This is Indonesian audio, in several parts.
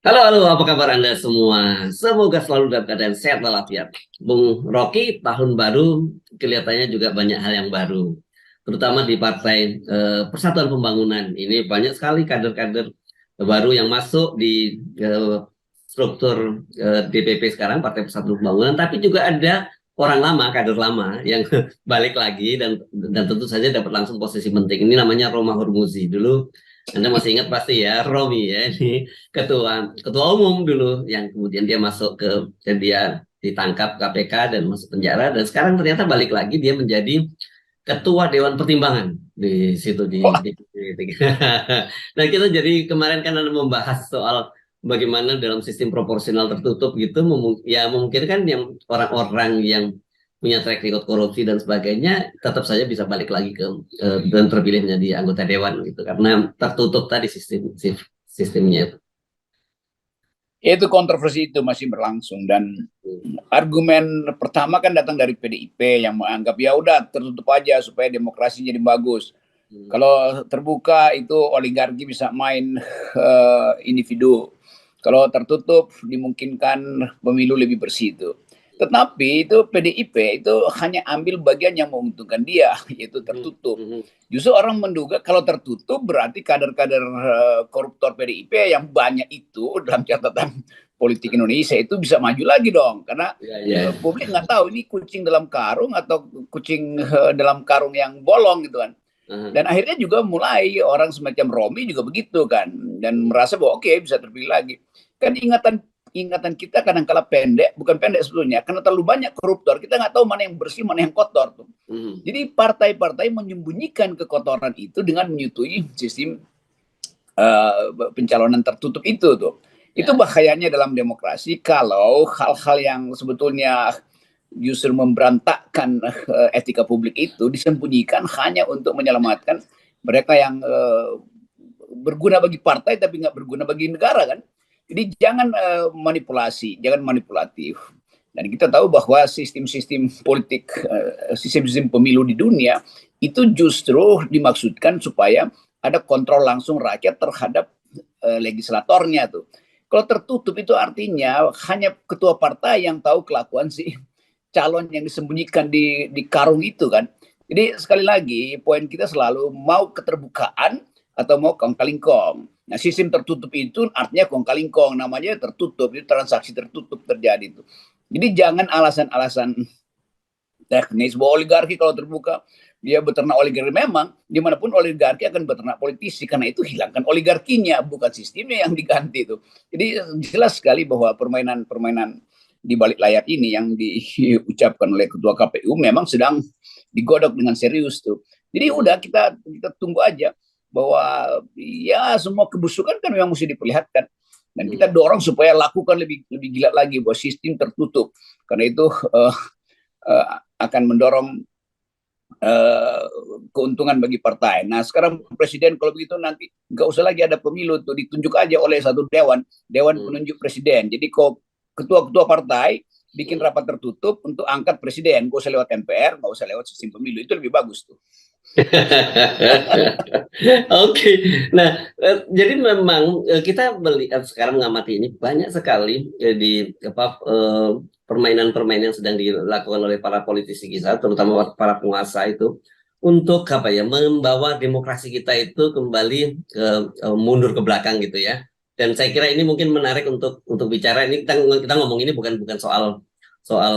Halo, halo, apa kabar Anda semua? Semoga selalu dalam keadaan sehat walafiat. Bung Rocky, tahun baru kelihatannya juga banyak hal yang baru. Terutama di Partai Persatuan Pembangunan. Ini banyak sekali kader-kader baru yang masuk di struktur DPP sekarang, Partai Persatuan Pembangunan. Tapi juga ada orang lama, kader lama yang balik lagi dan tentu saja dapat langsung posisi penting. Ini namanya Roma Hurmuzi. Dulu Anda masih ingat pasti ya, Romi ya, ini ketua ketua umum dulu yang kemudian dia masuk dan dia ditangkap KPK dan masuk penjara dan sekarang ternyata balik lagi dia menjadi ketua Dewan Pertimbangan di situ nah kita jadi kemarin kan ada membahas soal bagaimana dalam sistem proporsional tertutup gitu ya memungkinkan yang orang-orang yang punya track record korupsi dan sebagainya tetap saja bisa balik lagi dan terpilih menjadi anggota dewan gitu karena tertutup tadi sistemnya itu. Itu kontroversi itu masih berlangsung dan argumen pertama kan datang dari PDIP yang menganggap ya udah tertutup aja supaya demokrasi jadi bagus. Kalau terbuka itu oligarki bisa main individu. Kalau tertutup dimungkinkan pemilu lebih bersih itu. Tetapi itu PDIP itu hanya ambil bagian yang menguntungkan dia, yaitu tertutup. Justru orang menduga kalau tertutup berarti kader-kader koruptor PDIP yang banyak itu dalam catatan politik Indonesia itu bisa maju lagi dong. Karena publik nggak tahu ini kucing dalam karung atau kucing dalam karung yang bolong gitu kan. Dan akhirnya juga mulai orang semacam Romi juga begitu kan. Dan merasa bahwa oke, bisa terpilih lagi. Kan ingatan kita kadang-kala pendek, bukan pendek sebetulnya, karena terlalu banyak koruptor, kita nggak tahu mana yang bersih, mana yang kotor tuh. Jadi partai-partai menyembunyikan kekotoran itu dengan menyetujui sistem pencalonan tertutup itu tuh. Itu bahayanya dalam demokrasi kalau hal-hal yang sebetulnya justru memberantakkan etika publik itu disembunyikan hanya untuk menyelamatkan mereka yang berguna bagi partai tapi nggak berguna bagi negara kan. Jadi jangan manipulasi, jangan manipulatif. Dan kita tahu bahwa sistem-sistem politik, sistem-sistem pemilu di dunia itu justru dimaksudkan supaya ada kontrol langsung rakyat terhadap legislatornya tuh. Kalau tertutup itu artinya hanya ketua partai yang tahu kelakuan si calon yang disembunyikan di karung itu kan. Jadi sekali lagi poin kita selalu mau keterbukaan atau mau kong kali kong. Nah sistem tertutup itu artinya kong kali kong, namanya tertutup, itu transaksi tertutup terjadi itu. Jadi jangan alasan-alasan teknis bahwa oligarki kalau terbuka dia beternak oligarki, memang dimanapun oligarki akan beternak politisi, karena itu hilangkan oligarkinya, bukan sistemnya yang diganti itu. Jadi jelas sekali bahwa permainan di balik layar ini yang diucapkan oleh ketua KPU memang sedang digodok dengan serius tuh. Jadi udah kita tunggu aja bahwa ya semua kebusukan kan memang mesti diperlihatkan dan kita dorong supaya lakukan lebih gila lagi bahwa sistem tertutup, karena itu akan mendorong keuntungan bagi partai. Nah sekarang presiden kalau begitu nanti nggak usah lagi ada pemilu tuh, ditunjuk aja oleh satu dewan penunjuk presiden. Jadi kok ketua-ketua partai bikin rapat tertutup untuk angkat presiden, nggak usah lewat MPR, nggak usah lewat sistem pemilu, itu lebih bagus tuh. Oke, nah jadi memang kita melihat sekarang mengamati ini banyak sekali di permainan-permainan yang sedang dilakukan oleh para politisi kita, terutama para penguasa itu untuk apa ya membawa demokrasi kita itu kembali mundur ke belakang gitu ya. Dan saya kira ini mungkin menarik untuk bicara ini kita ngomong ini bukan soal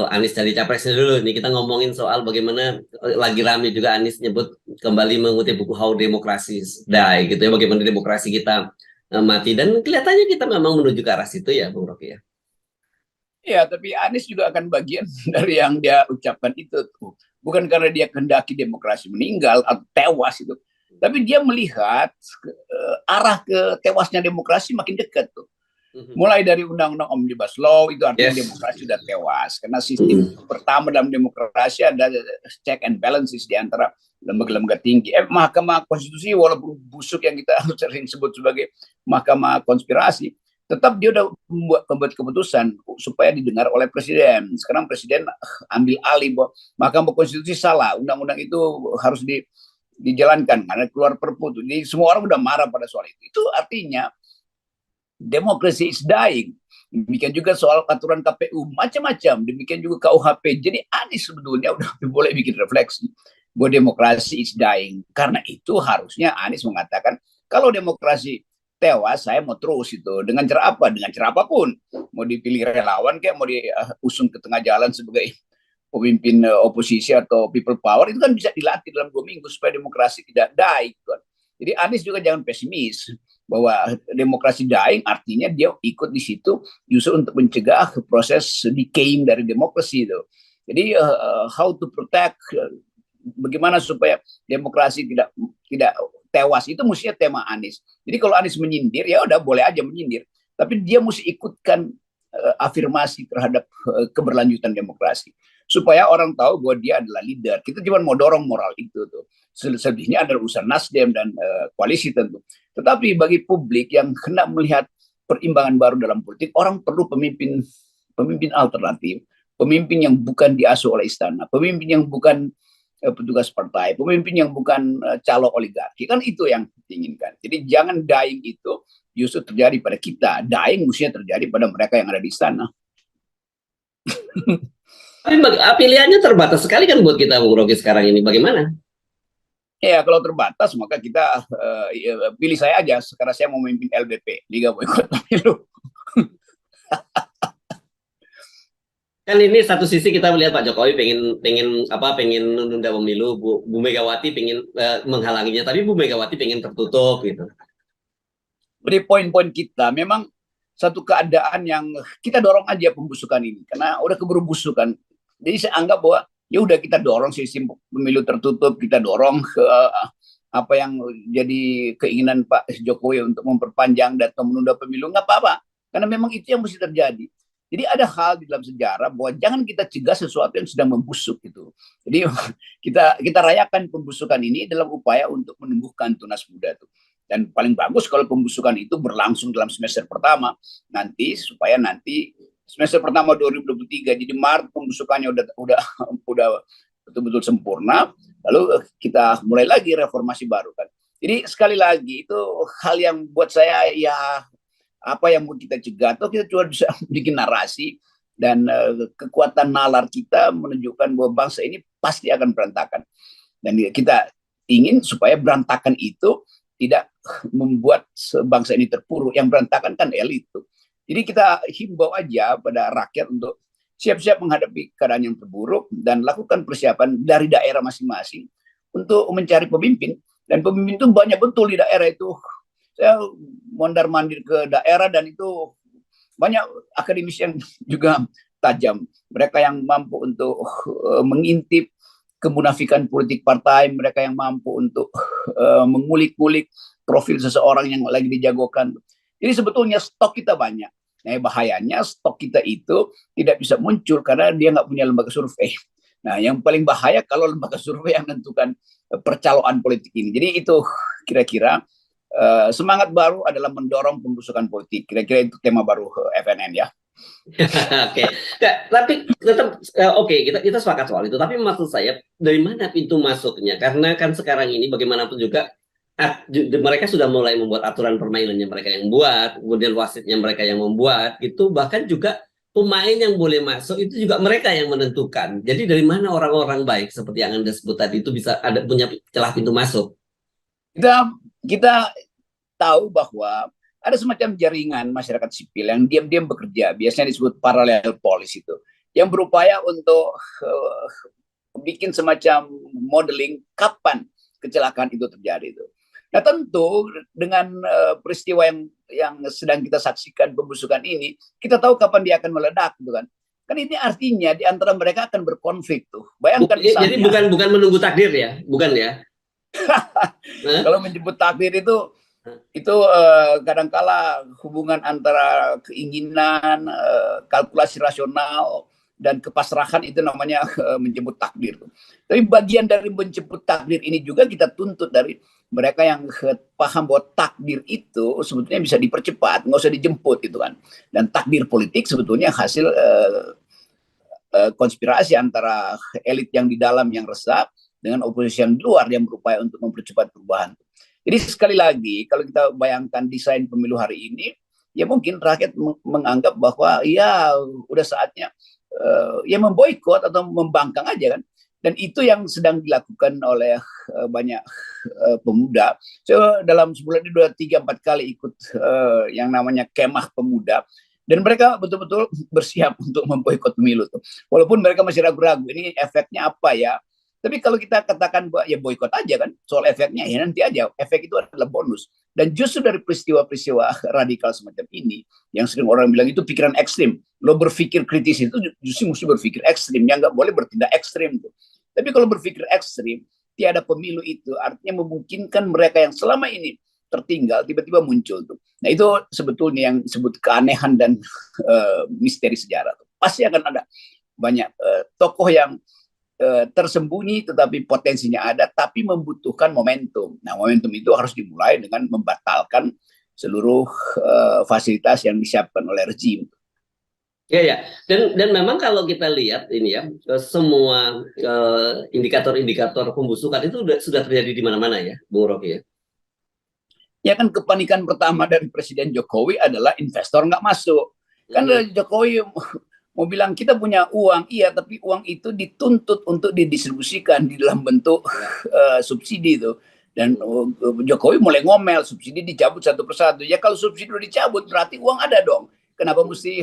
Anies dari capresnya dulu nih, kita ngomongin soal bagaimana lagi rame juga Anies nyebut kembali mengutip buku How Democracy Die gitu ya, bagaimana demokrasi kita mati, dan kelihatannya kita memang menuju ke arah situ ya Bung Rocky ya. Ya, tapi Anies juga akan bagian dari yang dia ucapkan itu tuh. Bukan karena dia kehendaki demokrasi meninggal atau tewas itu, tapi dia melihat arah ke tewasnya demokrasi makin dekat tuh. Mulai dari undang-undang Omnibus Law itu artinya demokrasi sudah tewas, karena sistem pertama dalam demokrasi ada check and balances di antara lembaga-lembaga tinggi. Mahkamah Konstitusi walaupun busuk yang kita sering sebut sebagai mahkamah konspirasi, tetap dia udah membuat keputusan supaya didengar oleh presiden. Sekarang presiden ambil alih bahwa Mahkamah Konstitusi salah, undang-undang itu harus dijalankan karena keluar perpu. Jadi semua orang udah marah pada soal itu. Itu artinya Democracy is dying. Demikian juga soal aturan KPU, macam-macam. Demikian juga KUHP. Jadi Anies sebetulnya udah boleh bikin refleksi bahwa demokrasi is dying. Karena itu harusnya Anies mengatakan, kalau demokrasi tewas, saya mau terus itu. Dengan cara apa? Dengan cara apapun. Mau dipilih relawan, kayak mau diusung ke tengah jalan sebagai pemimpin oposisi atau people power, itu kan bisa dilatih dalam 2 minggu supaya demokrasi tidak die. Jadi Anies juga jangan pesimis bahwa demokrasi dying artinya dia ikut di situ justru untuk mencegah proses decaying dari demokrasi itu. Jadi how to protect, bagaimana supaya demokrasi tidak tewas, itu mestinya tema Anies. Jadi kalau Anies menyindir, ya udah boleh aja menyindir, tapi dia mesti ikutkan afirmasi terhadap keberlanjutan demokrasi supaya orang tahu bahwa dia adalah leader. Kita cuma mau dorong moral itu tuh. Selebihnya adalah urusan Nasdem dan koalisi tentu. Tetapi bagi publik yang hendak melihat perimbangan baru dalam politik, orang perlu pemimpin alternatif, pemimpin yang bukan diasuh oleh istana, pemimpin yang bukan petugas partai, pemimpin yang bukan calon oligarki. Kan itu yang diinginkan. Jadi jangan dying itu justru terjadi pada kita. Dying mestinya terjadi pada mereka yang ada di istana. Tapi pilihannya terbatas sekali kan buat kita, Bung Rocky, sekarang ini. Bagaimana? Ya, kalau terbatas maka kita pilih saya aja. Sekarang saya mau memimpin LBP, Liga Boykot Pemilu. Kan ini satu sisi kita melihat Pak Jokowi pengen menunda pemilu, Bu Megawati pengen menghalanginya, tapi Bu Megawati pengen tertutup gitu. Dari poin-poin kita memang satu keadaan yang kita dorong aja pembusukan ini karena udah keburu busukan. Jadi saya anggap bahwa ya udah kita dorong sistem pemilu tertutup, kita dorong ke apa yang jadi keinginan Pak Jokowi untuk memperpanjang dan menunda pemilu, nggak apa-apa, karena memang itu yang mesti terjadi. Jadi ada hal di dalam sejarah bahwa jangan kita cegah sesuatu yang sedang membusuk gitu. Jadi kita rayakan pembusukan ini dalam upaya untuk menumbuhkan tunas muda tuh. Dan paling bagus kalau pembusukan itu berlangsung dalam semester pertama nanti, supaya nanti semester pertama 2023, jadi Maret pembusukannya udah betul-betul sempurna, lalu kita mulai lagi reformasi baru kan. Jadi sekali lagi itu hal yang buat saya ya apa yang mau kita cegah, atau kita cuma bisa bikin narasi dan kekuatan nalar kita menunjukkan bahwa bangsa ini pasti akan berantakan. Dan kita ingin supaya berantakan itu tidak membuat bangsa ini terpuruk. Yang berantakan kan elit itu. Jadi kita himbau aja pada rakyat untuk siap-siap menghadapi keadaan yang terburuk dan lakukan persiapan dari daerah masing-masing untuk mencari pemimpin. Dan pemimpin itu banyak betul di daerah itu. Saya mondar-mandir ke daerah dan itu banyak akademis yang juga tajam. Mereka yang mampu untuk mengintip kemunafikan politik partai, mereka yang mampu untuk mengulik-ulik profil seseorang yang lagi dijagokan. Jadi sebetulnya stok kita banyak. Nah, bahayanya stok kita itu tidak bisa muncul karena dia nggak punya lembaga survei. Nah, yang paling bahaya kalau lembaga survei yang menentukan percaloan politik ini. Jadi itu kira-kira semangat baru adalah mendorong pembusukan politik. Kira-kira itu tema baru FNN ya. Oke, tapi tetap oke, kita sepakat soal itu. Tapi maksud saya dari mana pintu masuknya? Karena kan sekarang ini bagaimanapun juga mereka sudah mulai membuat aturan permainannya, mereka yang buat, kemudian wasitnya mereka yang membuat, gitu. Bahkan juga pemain yang boleh masuk itu juga mereka yang menentukan. Jadi dari mana orang-orang baik seperti yang Anda sebut tadi itu bisa punya celah pintu masuk? Kita tahu bahwa ada semacam jaringan masyarakat sipil yang diam-diam bekerja, biasanya disebut parallel police itu, yang berupaya untuk bikin semacam modeling kapan kecelakaan itu terjadi itu. Nah tentu dengan peristiwa yang sedang kita saksikan pembusukan ini, kita tahu kapan dia akan meledak, gitu kan? Kan ini artinya di antara mereka akan berkonflik tuh. Bayangkan misalnya. Jadi bukan menunggu takdir ya, bukan ya? Kalau menjemput takdir itu kadangkala hubungan antara keinginan, kalkulasi rasional dan kepasrahan itu namanya menjemput takdir. Tapi bagian dari menjemput takdir ini juga kita tuntut dari mereka yang paham bahwa takdir itu sebetulnya bisa dipercepat, nggak usah dijemput gitu kan. Dan takdir politik sebetulnya hasil konspirasi antara elit yang di dalam yang resah dengan oposisi yang di luar yang berupaya untuk mempercepat perubahan. Jadi sekali lagi kalau kita bayangkan desain pemilu hari ini, ya mungkin rakyat menganggap bahwa ya udah saatnya ya memboikot atau membangkang aja kan. Dan itu yang sedang dilakukan oleh banyak pemuda. So, dalam sebulan ini 2, 3, 4 kali ikut yang namanya kemah pemuda. Dan mereka betul-betul bersiap untuk memboikot pemilu tuh. Walaupun mereka masih ragu-ragu, ini efeknya apa ya? Tapi kalau kita katakan bahwa ya boikot aja kan, soal efeknya ya nanti aja. Efek itu adalah bonus. Dan justru dari peristiwa-peristiwa radikal semacam ini, yang sering orang bilang itu pikiran ekstrim. Lo berpikir kritis itu justru mesti berpikir ekstrim, yang nggak boleh bertindak ekstrim tuh. Tapi kalau berpikir ekstrim, tiada pemilu itu artinya memungkinkan mereka yang selama ini tertinggal tiba-tiba muncul tuh. Nah itu sebetulnya yang disebut keanehan dan misteri sejarah tuh. Pasti akan ada banyak tokoh yang tersembunyi tetapi potensinya ada, tapi membutuhkan momentum. Nah momentum itu harus dimulai dengan membatalkan seluruh fasilitas yang disiapkan oleh rezim. Ya, ya. Dan memang kalau kita lihat ini ya, semua indikator-indikator pembusukan itu sudah terjadi di mana-mana ya, Bung Rocky ya. Ya kan kepanikan pertama dari Presiden Jokowi adalah investor nggak masuk. Kan Jokowi mau bilang kita punya uang, iya, tapi uang itu dituntut untuk didistribusikan di dalam bentuk subsidi itu. Dan Jokowi mulai ngomel, subsidi dicabut satu persatu. Ya kalau subsidi udah dicabut berarti uang ada dong. Kenapa mesti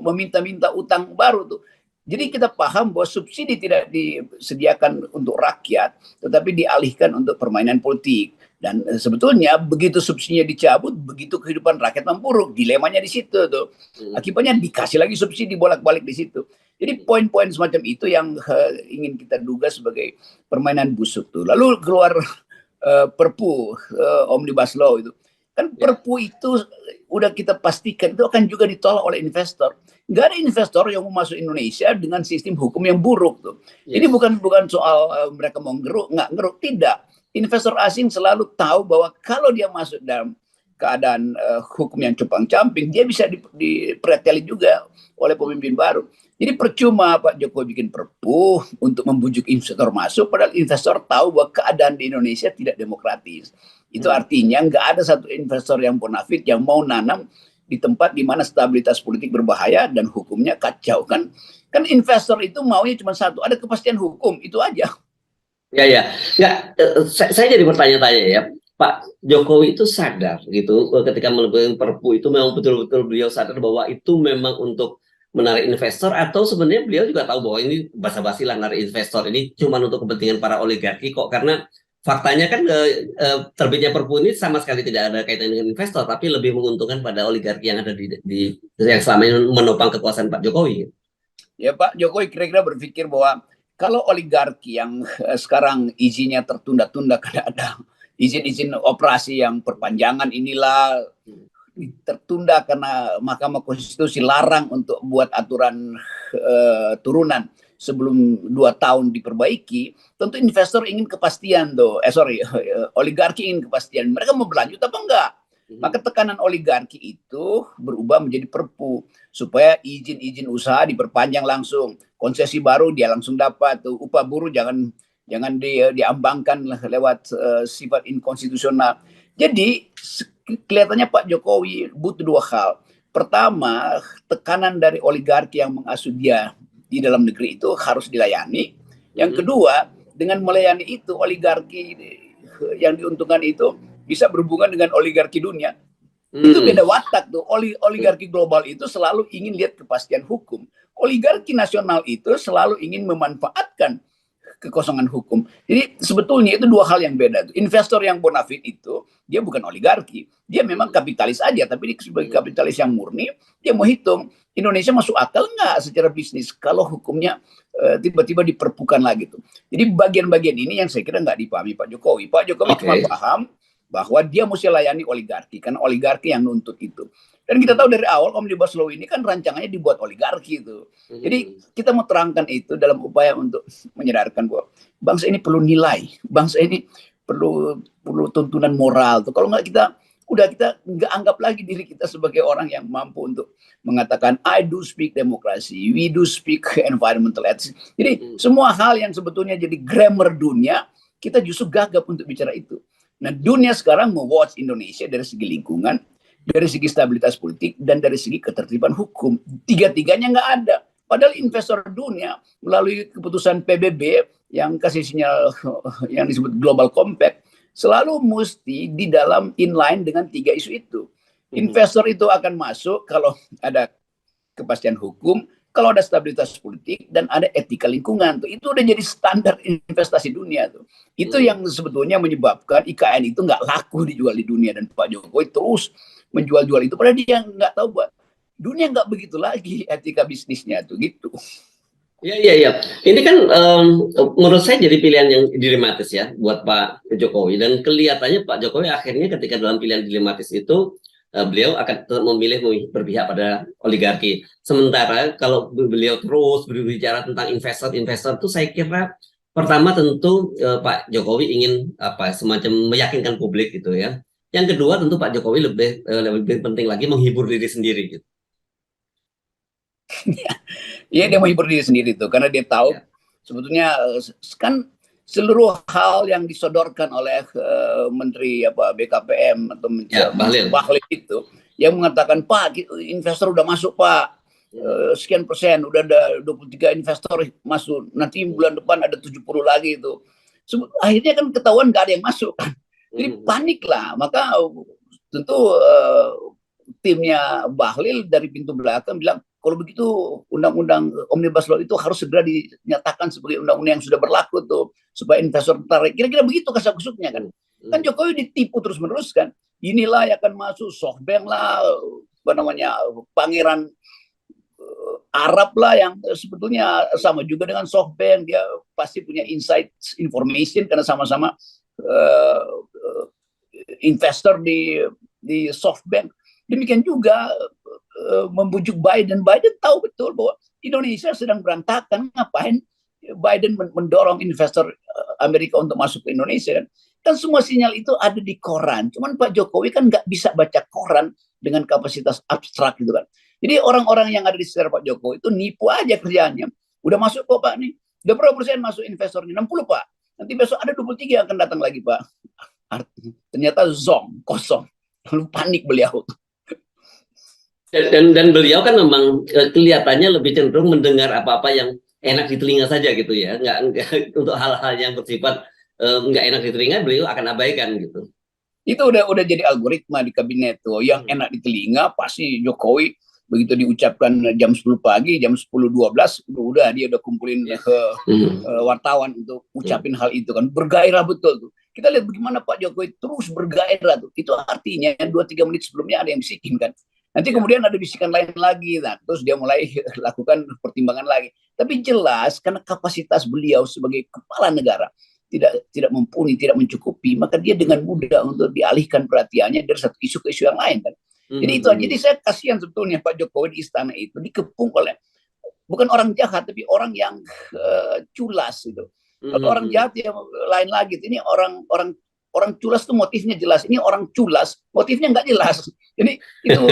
meminta-minta utang baru tuh? Jadi kita paham bahwa subsidi tidak disediakan untuk rakyat, tetapi dialihkan untuk permainan politik. Dan sebetulnya begitu subsidinya dicabut, begitu kehidupan rakyat memburuk. Dilemanya di situ tuh. Akibatnya dikasih lagi subsidi bolak-balik di situ. Jadi poin-poin semacam itu yang ingin kita duga sebagai permainan busuk tuh. Lalu keluar Perpu Omnibus Law itu. Kan Perpu itu udah kita pastikan itu akan juga ditolak oleh investor. Nggak ada investor yang mau masuk Indonesia dengan sistem hukum yang buruk tuh. Ini bukan soal mereka mau nggak ngeruk, tidak. Investor asing selalu tahu bahwa kalau dia masuk dalam keadaan hukum yang compang-camping, dia bisa dipreteli juga oleh pemimpin baru. Jadi percuma Pak Jokowi bikin Perpu untuk membujuk investor masuk, padahal investor tahu bahwa keadaan di Indonesia tidak demokratis. Itu artinya nggak ada satu investor yang bonafit yang mau nanam di tempat di mana stabilitas politik berbahaya dan hukumnya kacau kan. Kan investor itu maunya cuma satu, ada kepastian hukum, itu aja. Ya, ya. Nggak, saya jadi bertanya-tanya ya, Pak Jokowi itu sadar gitu ketika melakukan Perpu itu memang betul-betul beliau sadar bahwa itu memang untuk menarik investor, atau sebenarnya beliau juga tahu bahwa ini basa-basi lah narik investor ini cuma untuk kepentingan para oligarki kok, karena faktanya kan terbitnya Perpu ini sama sekali tidak ada kaitan dengan investor, tapi lebih menguntungkan pada oligarki yang ada di yang selama ini menopang kekuasaan Pak Jokowi. Ya Pak Jokowi kira-kira berpikir bahwa kalau oligarki yang sekarang izinnya tertunda-tunda karena ada izin-izin operasi yang perpanjangan inilah tertunda karena Mahkamah Konstitusi larang untuk buat aturan turunan sebelum 2 tahun diperbaiki, tentu investor ingin kepastian tuh. Oligarki ingin kepastian. Mereka mau berlanjut apa enggak? Maka tekanan oligarki itu berubah menjadi Perpu supaya izin-izin usaha diperpanjang langsung, konsesi baru dia langsung dapat, tuh upah buruh jangan diambangkan lewat sifat inkonstitusional. Jadi kelihatannya Pak Jokowi butuh 2 hal. Pertama, tekanan dari oligarki yang mengasuh dia di dalam negeri itu harus dilayani. Yang kedua, dengan melayani itu oligarki yang diuntungkan itu bisa berhubungan dengan oligarki dunia. Itu beda watak tuh. Oligarki global itu selalu ingin lihat kepastian hukum. Oligarki nasional itu selalu ingin memanfaatkan kekosongan hukum. Jadi sebetulnya itu 2 hal yang beda. Investor yang bonafit itu dia bukan oligarki, dia memang kapitalis aja, tapi dia sebagai kapitalis yang murni, dia mau hitung Indonesia masuk akal nggak secara bisnis kalau hukumnya tiba-tiba diperpukan lagi tuh. Jadi bagian-bagian ini yang saya kira nggak dipahami Pak Jokowi. Pak Jokowi cuma paham bahwa dia mesti layani oligarki, kan oligarki yang nuntut itu. Dan kita tahu dari awal Omnibus Law ini kan rancangannya dibuat oligarki itu. Jadi kita mau terangkan itu dalam upaya untuk menyadarkan bahwa bangsa ini perlu nilai, bangsa ini perlu tuntunan moral tuh. Kalau nggak kita nggak anggap lagi diri kita sebagai orang yang mampu untuk mengatakan I do speak demokrasi, we do speak environmental ethics. Jadi semua hal yang sebetulnya jadi grammar dunia kita justru gagap untuk bicara itu. Nah dunia sekarang mau watch Indonesia dari segi lingkungan, dari segi stabilitas politik dan dari segi ketertiban hukum. Tiga-tiganya nggak ada. Padahal investor dunia melalui keputusan PBB yang kasih sinyal yang disebut Global Compact selalu mesti di dalam inline dengan tiga isu itu. Investor itu akan masuk kalau ada kepastian hukum, kalau ada stabilitas politik dan ada etika lingkungan tuh. Itu udah jadi standar investasi dunia tuh. Itu yang sebetulnya menyebabkan IKN itu nggak laku dijual di dunia, dan Pak Jokowi terus menjual-jual itu padahal dia nggak tahu buat dunia nggak begitu lagi etika bisnisnya tuh gitu. Iya, iya, iya. Ini kan menurut saya jadi pilihan yang dilematis ya buat Pak Jokowi. Dan kelihatannya Pak Jokowi akhirnya ketika dalam pilihan dilematis itu beliau akan memilih berpihak pada oligarki. Sementara kalau beliau terus berbicara tentang investor-investor itu saya kira pertama tentu Pak Jokowi ingin semacam meyakinkan publik gitu ya. Yang kedua tentu Pak Jokowi lebih penting lagi menghibur diri sendiri gitu. Iya, dia menghibur diri sendiri tuh karena dia tahu sebetulnya kan seluruh hal yang disodorkan oleh Menteri BKPM atau Bahlil itu yang mengatakan, Pak, investor udah masuk, Pak, sekian persen, udah ada 23 investor masuk, nanti bulan depan ada 70 lagi itu. Akhirnya kan ketahuan nggak ada yang masuk, jadi panik lah. Maka tentu timnya Bahlil dari pintu belakang bilang, kalau begitu undang-undang Omnibus Law itu harus segera dinyatakan sebagai undang-undang yang sudah berlaku tuh, supaya investor tertarik. Kira-kira begitu kasak-kusuknya kan. Kan Jokowi ditipu terus-menerus kan. Inilah yang akan masuk, SoftBank lah, pangeran Arab lah yang sebetulnya sama juga dengan SoftBank. Dia pasti punya inside information karena sama-sama investor di SoftBank. Demikian juga membujuk Biden. Biden tahu betul bahwa Indonesia sedang berantakan. Ngapain Biden mendorong investor Amerika untuk masuk ke Indonesia kan? Kan semua sinyal itu ada di koran. Cuman Pak Jokowi kan nggak bisa baca koran dengan kapasitas abstrak gitu kan. Jadi orang-orang yang ada di sekitar Pak Jokowi itu nipu aja kerjaannya. Udah masuk kok Pak nih. Udah berapa persen masuk investornya? 60 Pak. Nanti besok ada 23 yang akan datang lagi Pak. Ternyata zong, kosong. Lalu panik beliau. Dan beliau kan memang kelihatannya lebih cenderung mendengar apa-apa yang enak di telinga saja gitu ya, nggak untuk hal-hal yang bersifat nggak enak di telinga beliau akan abaikan gitu. Itu udah jadi algoritma di kabinet tuh, yang enak di telinga pasti Jokowi begitu diucapkan jam 10 pagi, jam 10.12 udah dia udah kumpulin wartawan untuk ucapin hal itu kan, bergairah betul tuh. Kita lihat bagaimana Pak Jokowi terus bergairah tuh. Itu artinya 2-3 menit sebelumnya ada yang bisikin kan. Nanti kemudian ada bisikan lain lagi, nah, terus dia mulai lakukan pertimbangan lagi. Tapi jelas karena kapasitas beliau sebagai kepala negara tidak mumpuni, tidak mencukupi, maka dia dengan mudah untuk dialihkan perhatiannya dari satu isu ke isu yang lain kan. Jadi itu, jadi saya kasihan sebetulnya Pak Jokowi di istana itu dikepung oleh bukan orang jahat tapi orang yang culas gitu. Kalau orang jahat ya lain lagi. Ini orang culas tuh motifnya jelas. Ini orang culas motifnya nggak jelas. Jadi itu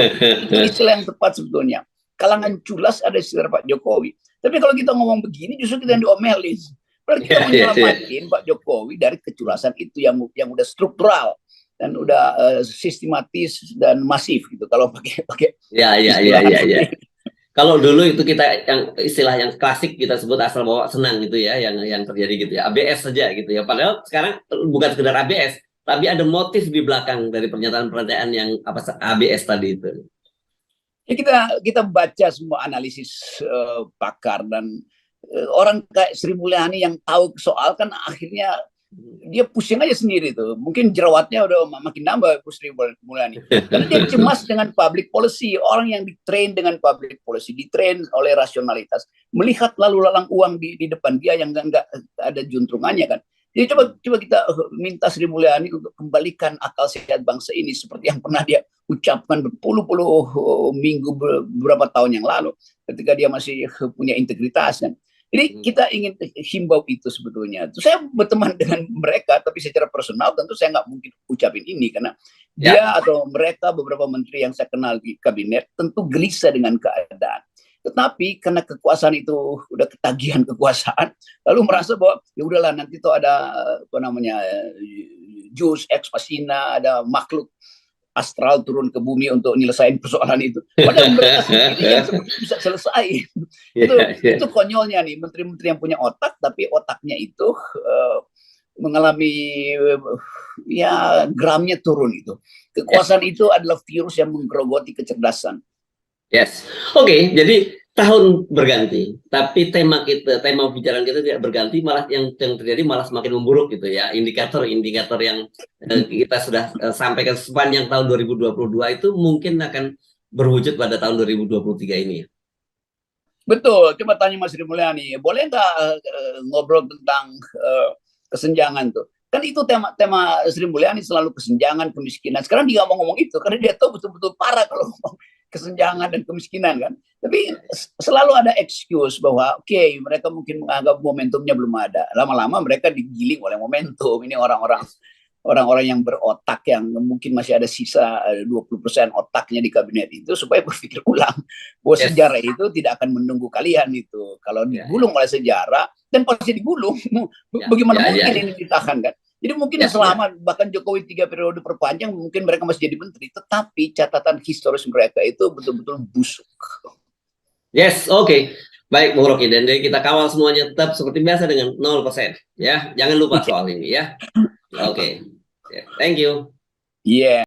istilah yang tepat sebetulnya. Kalangan culas ada di sekitar Pak Jokowi. Tapi kalau kita ngomong begini justru kita yang diomelin. Berarti kita menyelamatin Pak Jokowi dari keculasan itu yang udah struktural dan udah sistematis dan masif gitu. Kalau pakai ya. Kalau dulu itu kita yang istilah yang klasik kita sebut asal bawa senang gitu ya, yang terjadi gitu ya, ABS saja gitu ya. Padahal sekarang bukan sekedar ABS, tapi ada motif di belakang dari pernyataan-pernyataan yang ABS tadi itu. Ya, kita baca semua analisis pakar dan orang kayak Sri Mulyani yang tahu soal kan akhirnya dia pusing aja sendiri tuh. Mungkin jerawatnya udah makin nambah Sri Mulyani. Karena dia cemas dengan public policy. Orang yang ditrain dengan public policy, ditrain oleh rasionalitas. Melihat lalu lalang uang di depan dia yang nggak ada juntrungannya kan. Jadi coba kita minta Sri Mulyani untuk kembalikan akal sehat bangsa ini seperti yang pernah dia ucapkan berpuluh-puluh minggu beberapa tahun yang lalu ketika dia masih punya integritas kan. Jadi kita ingin himbau itu sebetulnya. Saya berteman dengan mereka, tapi secara personal tentu saya nggak mungkin ucapin ini karena dia atau mereka beberapa menteri yang saya kenal di kabinet tentu gelisah dengan keadaan. Tetapi karena kekuasaan itu udah ketagihan kekuasaan, lalu merasa bahwa ya udahlah nanti tuh ada jus ex machina, ada makhluk astral turun ke bumi untuk nyelesain persoalan itu. Padahal mereka sendiri yang sebenarnya bisa selesai. Itu konyolnya nih, menteri-menteri yang punya otak, tapi otaknya itu mengalami ya gramnya turun itu. Kekuasaan itu adalah virus yang menggerogoti kecerdasan. Yes, oke. Jadi tahun berganti, tapi tema pembicaraan kita tidak berganti, malah yang terjadi malah semakin memburuk gitu ya. Indikator-indikator yang kita sudah sampaikan sepanjang tahun 2022 itu mungkin akan berwujud pada tahun 2023 ini. Betul. Coba tanya Mas Sri Mulyani, boleh nggak ngobrol tentang kesenjangan tuh? Kan itu tema Sri Mulyani selalu kesenjangan, kemiskinan. Sekarang dia ngomong itu karena dia tahu betul-betul parah kalau ngomong kesenjangan dan kemiskinan kan. Tapi selalu ada excuse bahwa oke, mereka mungkin menganggap momentumnya belum ada. Lama-lama mereka digiling oleh momentum. Ini orang-orang yang berotak, yang mungkin masih ada sisa 20% otaknya di kabinet itu, supaya berpikir ulang bahwa sejarah itu tidak akan menunggu kalian itu. Kalau digulung oleh sejarah, dan pasti digulung, bagaimana mungkin ini ditahan kan? Jadi mungkin selama bahkan Jokowi 3 periode perpanjang, mungkin mereka masih jadi menteri, tetapi catatan historis mereka itu betul-betul busuk. Yes, oke. Baik, Bung Rocky, dan kita kawal semuanya tetap seperti biasa dengan 0%. Ya, jangan lupa soal ini ya. Oke. Thank you. Yeah.